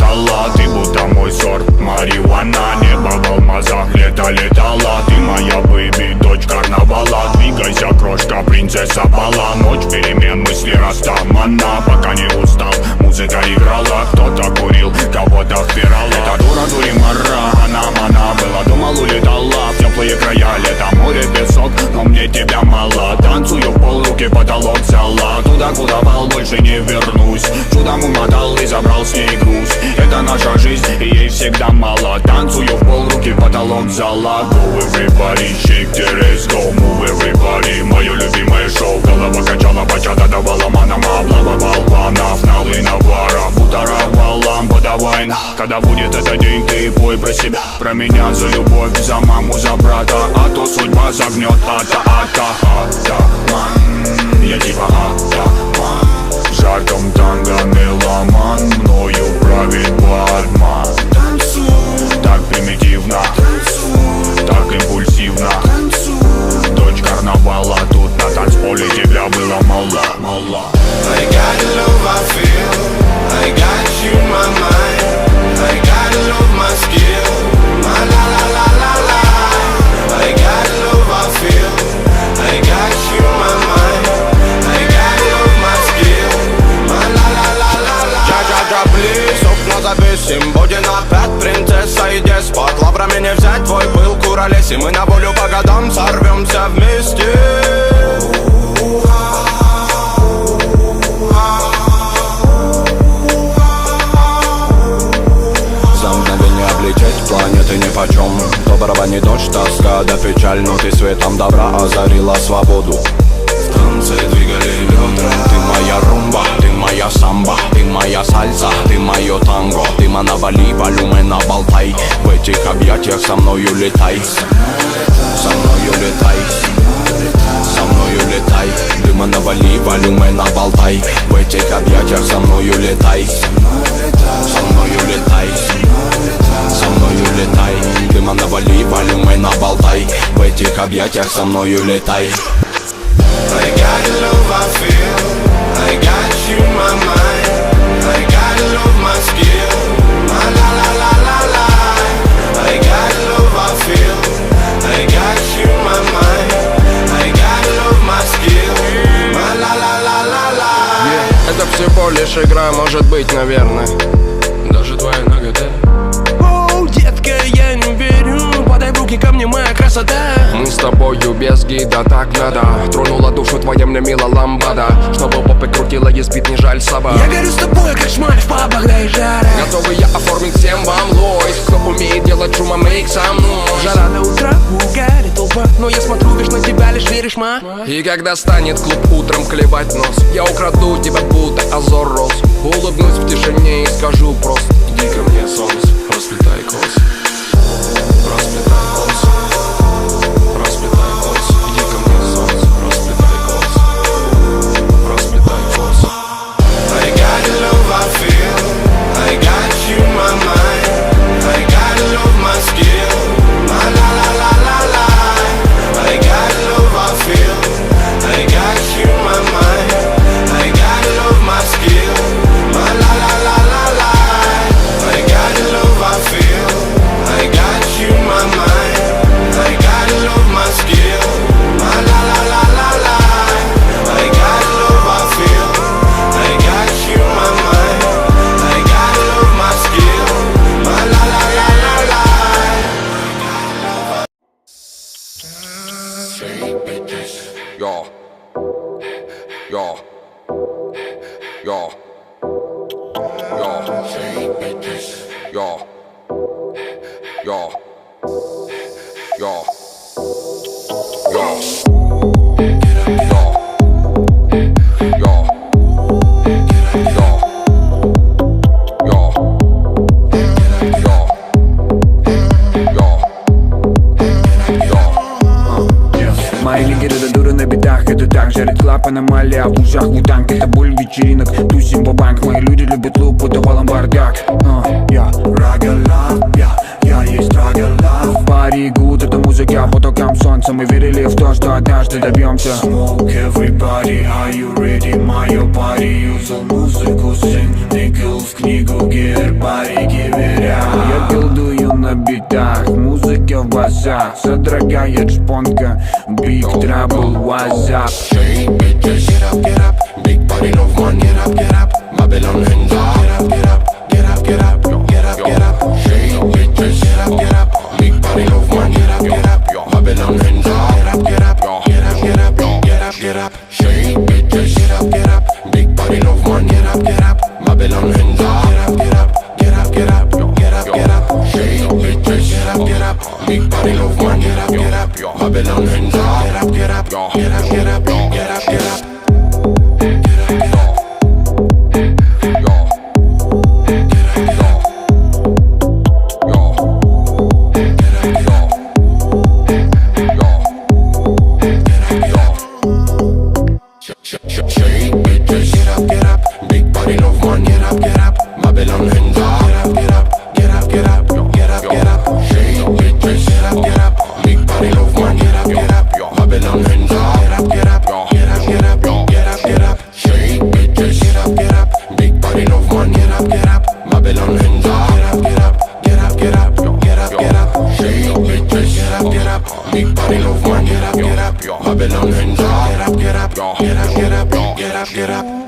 летала. Ты будто мой сорт марихуана. Небо в алмазах, лето летала. Ты моя бэйби, дочь карнавала. Двигайся, крошка, принцесса бала. Ночь перемен, мысли растамана. Пока не устал, музыка играла. Кто-то курил, кого-то впирала. Эта дура дуримара, она была, думал, улетала в теплые края. Лето, море, песок, но мне тебя мало. Танцую в пол, руки потолок взяла. Туда, куда вал, больше не вернусь. Чудом умотал и забрал с ней груз. Это наша жизнь, и ей всегда мало. Танцую в пол, руки потолок взяла. Go everybody, shake the ass, go move everybody. Мое любимое шоу, голова качала, бачата давала манам. Облавывал панов, налы навара. Бутаровал лампу, давай. Когда будет этот день, ты пой про себя. Про меня, за любовь, за маму, за брата. А то судьба загнет, атаман. Я типа атаман. В жарком танго меломан. Мною правит бармен. Так примитивно, так импульсивно. Дочь карнавала, тут на танцполе тебя было мало. I got love I feel, I got you in my mind. I got love my skill, my la la la la la. I got love I feel, I got you in my mind. I got love my skill, my la la la la la. Джа-джа-джа, плиз, окна завесим. Будем опять принцесса и деспот. Лаврами не взять твой пыл, куролес. И мы на волю по годам сорвемся вместе. Планеты нипочем, доброго не дождь, тоска да печаль. Но ты светом добра озарила свободу. В танце двигали бедра. Ты моя румба, ты моя самба. Ты моя сальса, ты мое танго. Ты манавали, волюмена болтай. В этих объятиях со мною летай. Со мною летай. Со мною летай. Ты манавали, волюмена болтай. В этих объятиях со мною летай. Со мною летай. Со мною летай, дыма навали, волюмена болтай. В этих объятиях со мною летай. I got love I feel, I got you in my mind. I got love my skill, my la la la la la. I got love I feel, I got you in my mind. I got love my skill, my la la la la la. Это всего лишь игра, может быть, наверное. Даже твоя нагота. Детка, я не верю, подай в руки ко мне, моя красота. Мы с тобою без гида, так надо. Тронула душу твоя мне мила ламбада. Чтобы попы крутила, есть бит, не жаль собак. Я горю с тобой, как шмаль в пабах, да и жара. Готовы я оформить всем вам лойс. Кто умеет делать шума, make some noise. Жара до утра, угарит толпа. Но я смотрю, лишь на тебя, лишь веришь, ма. И когда станет клуб утром клевать нос, я украду тебя, будто Азор роз. Улыбнусь в тишине и скажу просто: иди ко мне, солнце, расплетай косы. Расплетай косы. Расплетай косы. Иди ко мне, солнце, расплетай косы. Расплетай косы. I got love I feel, I got you in my mind. I got love my skill, my la la la la la. I got love I feel, I got you in my mind. I got love my skill, my la la la la la. I got love I feel, I got you in my mind. I got love my skill, my la la la la la. I got love I feel, I got you in my mind. I got love my skill, my la la la la la. Yo. Yo. Yo. Yo. Yo. Yo. Yo. Yo. Мои лидеры до дуры на бедах, это так. Жарит клап, аномалия, в ушах мутанг. Это боль вечеринок, тусим бабанк. Мои люди любят луп, будто валом бардак. Я рага лав, я есть рага лав. Пари гуд, это музыка по токам солнца. Мы верили в то, что однажды добьемся. Smoke everybody, are you ready? Мое пари, юзал музыку, сын, nigga. Вошел в книгу гербарий Киверя. Я колдую на битах, музыка в басах, содрогает шпонка, Big Trouble, what's up? Shake bitches, get up, big body love man, get up, Babylon hands up, get up, get up, shake bitches, get up, big body love man, get up, Babylon hands up, get up, shake bitches, get up, big body love man, get up, Babylon hands up, get up, shake bitches, get up, big body love man, get up, Babylon hands up, get up. Shake bitches, get up, big body love man, get up, Babylon hands up, get up, shake bitches, get up, big body love man, get up, Babylon hands up, get up, shake bitches, get up, big body love man, get up, Babylon hands up, get up, shake bitches, get up, big body love man, get up, Babylon hands up, get up.